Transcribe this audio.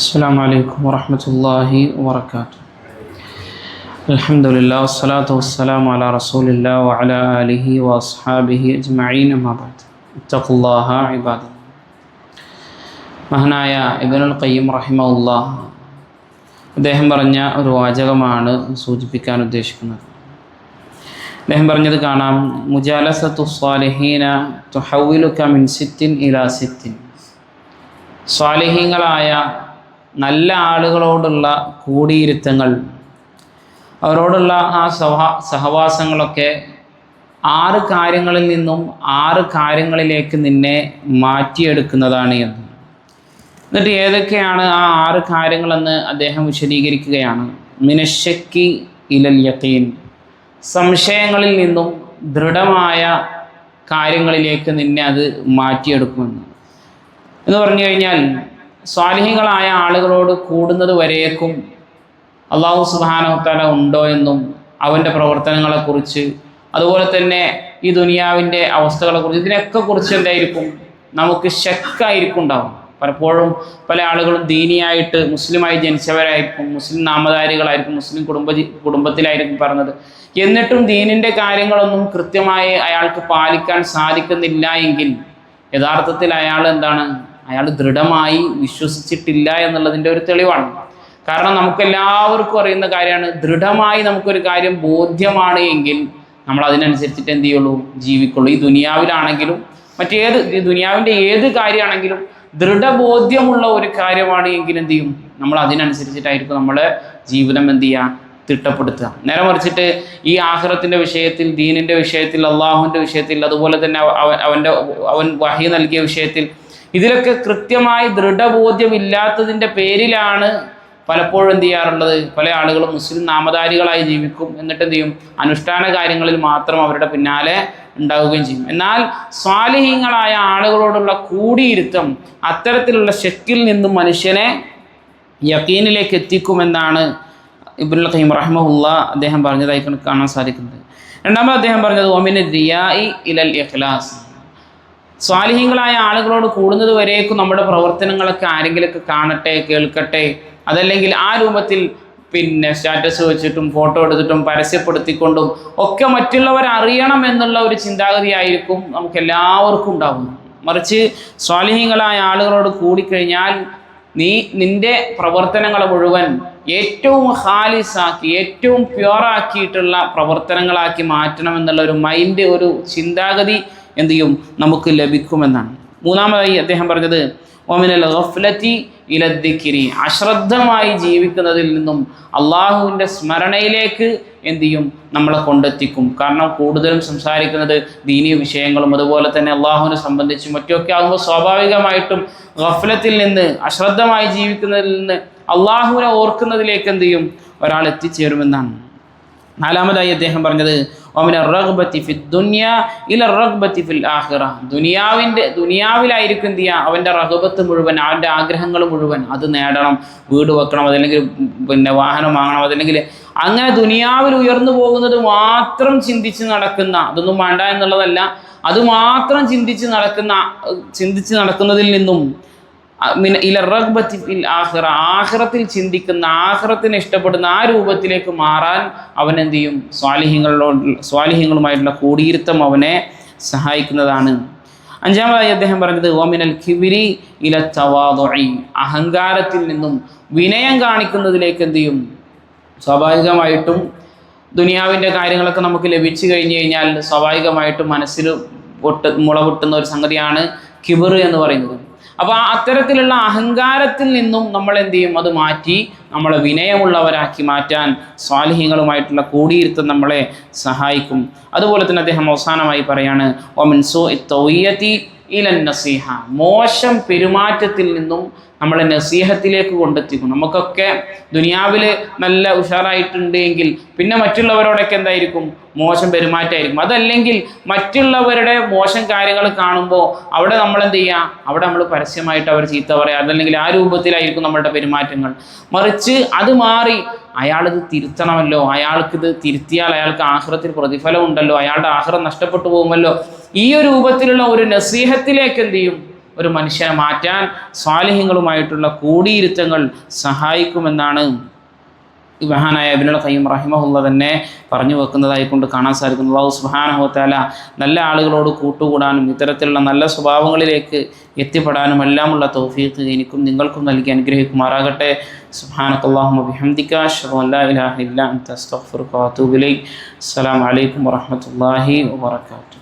السلام عليكم ورحمة الله وبركاته. الحمد لله والصلاة والسلام على رسول الله وعلى آله وأصحابه أجمعين أما بعد اتقوا الله عباد الله. മഹാനായ ഇബ്നുൽ ഖയ്യിം റഹിമഹുല്ലാഹ് അദ്ദേഹം പറഞ്ഞ ഒരു വാചകമാണ് സൂചിപ്പിക്കാൻ ഉദ്ദേശിക്കുന്നത്. അദ്ദേഹം പറഞ്ഞത് കാണാം, മുജാലസത്തു സ്വാലിഹീന തുഹവ്വിലുക മിൻ സിത്തിൻ ഇലാ സിത്തിൻ. സ്വാലിഹീങ്ങളായ നല്ല ആളുകളോടുള്ള കൂടിയിരുത്തങ്ങൾ, അവരോടുള്ള ആ സഹവാസങ്ങളൊക്കെ 6 കാര്യങ്ങളിൽ നിന്നും 6 കാര്യങ്ങളിലേക്ക് നിന്നെ മാറ്റിയെടുക്കുന്നതാണ് എന്ന്. എന്നിട്ട് ഏതൊക്കെയാണ് ആ 6 കാര്യങ്ങളെന്ന് അദ്ദേഹം വിശദീകരിക്കുകയാണ്. മിനശ്ശക്കി ഇലൽ യഖീൻ, സംശയങ്ങളിൽ നിന്നും ദൃഢമായ കാര്യങ്ങളിലേക്ക് നിന്നെ അത് മാറ്റിയെടുക്കുമെന്ന്. എന്ന് പറഞ്ഞു കഴിഞ്ഞാൽ, സ്വാലിഹീങ്ങളായ ആളുകളോട് കൂടുന്നത് വരേക്കും അല്ലാഹു സുബ്ഹാനഹു വ തആല ഉണ്ടോ എന്നും അവൻ്റെ പ്രവർത്തനങ്ങളെക്കുറിച്ച്, അതുപോലെ തന്നെ ഈ ദുനിയാവിൻ്റെ അവസ്ഥകളെക്കുറിച്ച്, ഇതിനൊക്കെ കുറിച്ച് എന്തായിരിക്കും നമുക്ക് ശക്കായിരിക്കും ഉണ്ടാവും. പലപ്പോഴും പല ആളുകളും ദീനിയായിട്ട് മുസ്ലിമായി ജനിച്ചവരായിരിക്കും, മുസ്ലിം നാമധാരികളായിരിക്കും, മുസ്ലിം കുടുംബത്തിലായിരിക്കും പറഞ്ഞത്. എന്നിട്ടും ദീനിൻ്റെ കാര്യങ്ങളൊന്നും കൃത്യമായി അയാൾക്ക് പാലിക്കാൻ സാധിക്കുന്നില്ല എങ്കിൽ യഥാർത്ഥത്തിൽ അയാൾ എന്താണ്, അയാൾ ദൃഢമായി വിശ്വസിച്ചിട്ടില്ല എന്നുള്ളതിൻ്റെ ഒരു തെളിവാണ്. കാരണം നമുക്കെല്ലാവർക്കും അറിയുന്ന കാര്യമാണ്, ദൃഢമായി നമുക്കൊരു കാര്യം ബോധ്യമാണ് എങ്കിൽ നമ്മൾ അതിനനുസരിച്ചിട്ട് എന്ത് ചെയ്യുള്ളൂ, ജീവിക്കുള്ളൂ. ഈ ദുനിയാവിലാണെങ്കിലും ഈ ദുനിയാവിൻ്റെ ഏത് കാര്യമാണെങ്കിലും ദൃഢബോധ്യമുള്ള ഒരു കാര്യമാണ് എങ്കിൽ എന്ത് ചെയ്യും, നമ്മൾ അതിനനുസരിച്ചിട്ടായിരിക്കും നമ്മുടെ ജീവിതം എന്ത് ചെയ്യുക, തിട്ടപ്പെടുത്തുക. നേരെ മറിച്ചിട്ട് ഈ ആഖിറത്തിൻ്റെ വിഷയത്തിൽ, ദീനിൻ്റെ വിഷയത്തിൽ, അള്ളാഹുവിൻ്റെ വിഷയത്തിൽ, അതുപോലെ തന്നെ അവൻ വഹി നൽകിയ വിഷയത്തിൽ, ഇതിലൊക്കെ കൃത്യമായി ദൃഢബോധ്യമില്ലാത്തതിൻ്റെ പേരിലാണ് പലപ്പോഴും എന്ത് ചെയ്യാറുള്ളത്, പല ആളുകളും മുസ്ലിം നാമധാരികളായി ജീവിക്കും, എന്നിട്ട് എന്ത് ചെയ്യും, അനുഷ്ഠാന കാര്യങ്ങളിൽ മാത്രം അവരുടെ പിന്നാലെ ഉണ്ടാവുകയും ചെയ്യും. എന്നാൽ സ്വാലിഹീങ്ങളായ ആളുകളോടുള്ള കൂടിയിരുത്തം അത്തരത്തിലുള്ള ശക്കിൽ നിന്നും മനുഷ്യനെ യഖീനിലേക്ക് എത്തിക്കുമെന്നാണ് ഇബ്നുൽ ഖയ്യിം റഹിമഹുല്ലാഹ് അദ്ദേഹം പറഞ്ഞതായി കാണാൻ സാധിക്കുന്നത്. രണ്ടാമത് അദ്ദേഹം പറഞ്ഞത് വമിന റിയാഇ ഇലൽ ഇഖ്ലാസ്. സ്വാലിഹീങ്ങളായ ആളുകളോട് കൂടുന്നത് വരേക്കും നമ്മുടെ പ്രവർത്തനങ്ങളൊക്കെ ആരെങ്കിലുമൊക്കെ കാണട്ടെ, കേൾക്കട്ടെ, അതല്ലെങ്കിൽ ആ രൂപത്തിൽ സ്റ്റാറ്റസ് വെച്ചിട്ടും ഫോട്ടോ എടുത്തിട്ടും പരസ്യപ്പെടുത്തിക്കൊണ്ടും ഒക്കെ മറ്റുള്ളവർ അറിയണം എന്നുള്ള ഒരു ചിന്താഗതിയായിരിക്കും നമുക്ക് എല്ലാവർക്കും ഉണ്ടാകുന്നത്. മറിച്ച് സ്വാലിഹീങ്ങളായ ആളുകളോട് കൂടിക്കഴിഞ്ഞാൽ നിന്റെ പ്രവർത്തനങ്ങൾ മുഴുവൻ ഏറ്റവും ഖാലിസാക്കി, ഏറ്റവും പ്യുവറാക്കിയിട്ടുള്ള പ്രവർത്തനങ്ങളാക്കി മാറ്റണം എന്നുള്ള ഒരു മൈൻഡ്, ഒരു ചിന്താഗതി എന്ത് ചെയ്യും, നമുക്ക് ലഭിക്കുമെന്നാണ്. മൂന്നാമതായി അദ്ദേഹം പറഞ്ഞത് വമിനൽ ഗഫ്ലതി ഇല ദിക്രി, അശ്രദ്ധമായി ജീവിക്കുന്നതിൽ നിന്നും അള്ളാഹുവിൻ്റെ സ്മരണയിലേക്ക് എന്ത് ചെയ്യും, നമ്മളെ കൊണ്ടെത്തിക്കും. കാരണം കൂടുതലും സംസാരിക്കുന്നത് ദീനീയ വിഷയങ്ങളും അതുപോലെ തന്നെ അള്ളാഹുവിനെ സംബന്ധിച്ചും മറ്റുമൊക്കെ ആകുമ്പോൾ സ്വാഭാവികമായിട്ടും ഗഫ്ലത്തിൽ നിന്ന്, അശ്രദ്ധമായി ജീവിക്കുന്നതിൽ നിന്ന് അള്ളാഹുവിനെ ഓർക്കുന്നതിലേക്ക് എന്ത് ചെയ്യും, ഒരാൾ എത്തിച്ചേരുമെന്നാണ്. നാലാമതായി അദ്ദേഹം പറഞ്ഞത് റഗ്ബത്തി ഫി ദുനിയ ഇല റഗ്ബത്തി ഫിൽ ആഖിറ, ദുനിയാവിലായിരിക്കും എന്ത് ചെയ്യുക, അവൻ്റെ റഗ്ബത്ത് മുഴുവൻ, അവൻ്റെ ആഗ്രഹങ്ങൾ മുഴുവൻ അത് നേടണം, വീട് വെക്കണം, അതല്ലെങ്കിൽ വാഹനം വാങ്ങണം, അതല്ലെങ്കിൽ അങ്ങനെ ദുനിയാവിൽ ഉയർന്നു പോകുന്നത് മാത്രം ചിന്തിച്ച് നടക്കുന്ന, അതൊന്നും വേണ്ട എന്നുള്ളതല്ല, അത് മാത്രം ചിന്തിച്ച് നടക്കുന്നതിൽ നിന്നും ഇല റഗ്ബത്തി ഫിൽ ആഖിറ, ആഖിറത്തിൽ ആഖിറത്തിനെ ഇഷ്ടപ്പെടുന്ന ആ രൂപത്തിലേക്ക് മാറാൻ അവൻ എന്ത് ചെയ്യും, സ്വാലിഹീങ്ങളുമായിട്ടുള്ള കൂടിയിരുത്തം അവനെ സഹായിക്കുന്നതാണ്. അഞ്ചാമതായി അദ്ദേഹം പറഞ്ഞത് വമിനൽ കിബ്രി ഇല തവാദുഇ, അഹങ്കാരത്തിൽ നിന്നും വിനയം കാണിക്കുന്നതിലേക്ക് എന്ത് ചെയ്യും, സ്വാഭാവികമായിട്ടും ദുനിയാവിൻ്റെ കാര്യങ്ങളൊക്കെ നമുക്ക് ലഭിച്ചു കഴിഞ്ഞു കഴിഞ്ഞാൽ സ്വാഭാവികമായിട്ടും മനസ്സിൽ മുള പൊട്ടുന്ന ഒരു സംഗതിയാണ് കിബർ എന്ന് പറയുന്നത്. അപ്പോൾ അത്തരത്തിലുള്ള അഹങ്കാരത്തിൽ നിന്നും നമ്മൾ എന്ത് ചെയ്യും, അത് മാറ്റി നമ്മളെ വിനയമുള്ളവരാക്കി മാറ്റാൻ സ്വാലിഹീങ്ങളുമായിട്ടുള്ള കൂടിയിരുത്തം നമ്മളെ സഹായിക്കും. അതുപോലെ തന്നെ അദ്ദേഹം അവസാനമായി പറയാണ് വമിൻ സൂഇ തൗഇയതി ഇലൻ നസീഹ, മോശം പെരുമാറ്റത്തിൽ നിന്നും നമ്മളെ നസീഹത്തിലേക്ക് കൊണ്ടെത്തിക്കും. നമുക്കൊക്കെ ദുനിയാവിൽ നല്ല ഉഷാറായിട്ടുണ്ട് എങ്കിൽ പിന്നെ മറ്റുള്ളവരോടൊക്കെ എന്തായിരിക്കും, മോശം പെരുമാറ്റമായിരിക്കും. അതല്ലെങ്കിൽ മറ്റുള്ളവരുടെ മോശം കാര്യങ്ങൾ കാണുമ്പോൾ അവിടെ നമ്മൾ എന്ത് ചെയ്യുക, അവിടെ നമ്മൾ പരസ്യമായിട്ട് അവർ ചീത്ത പറയുക, അതല്ലെങ്കിൽ ആ രൂപത്തിലായിരിക്കും നമ്മളുടെ പെരുമാറ്റങ്ങൾ. മറിച്ച് അത് മാറി അയാളിത് തിരുത്തണമല്ലോ, അയാൾക്കിത് തിരുത്തിയാൽ അയാൾക്ക് ആഖിറത്തിൽ പ്രതിഫലം ഉണ്ടല്ലോ, അയാളുടെ ആഖിറം നഷ്ടപ്പെട്ടു പോകുമല്ലോ, ഈ ഒരു രൂപത്തിലുള്ള ഒരു നസീഹത്തിലേക്ക് എന്ത് ചെയ്യും, ഒരു മനുഷ്യനെ മാറ്റാൻ സ്വാലിഹ്യങ്ങളുമായിട്ടുള്ള കൂടിയിരുത്തങ്ങൾ സഹായിക്കുമെന്നാണ് മഹാനായ ഇബ്നുൽ ഖയ്യിം റഹിമഹുല്ലാഹ് തന്നെ പറഞ്ഞു വെക്കുന്നതായിക്കൊണ്ട് കാണാൻ സാധിക്കുന്നു. അല്ലാഹു സുബ്ഹാനഹു വ തആല നല്ല ആളുകളോട് കൂട്ടുകൂടാനും ഇത്തരത്തിലുള്ള നല്ല സ്വഭാവങ്ങളിലേക്ക് എത്തിപ്പെടാനും എല്ലാമുള്ള തൗഫീഖ് എനിക്കും നിങ്ങൾക്കും നൽകി അനുഗ്രഹിക്കുമാറാകട്ടെ. സുബ്ഹാനകല്ലാഹുമ്മ ബിഹംദിക അശ്ഹദു അൻ ലാ ഇലാഹ ഇല്ലാ അൻത അസ്തഗ്ഫിറുക വ അത്തൂബു ഇലൈക്. അസ്സലാമു അലൈക്കും വറഹ്മത്തുള്ളാഹി വബറകാതുഹു.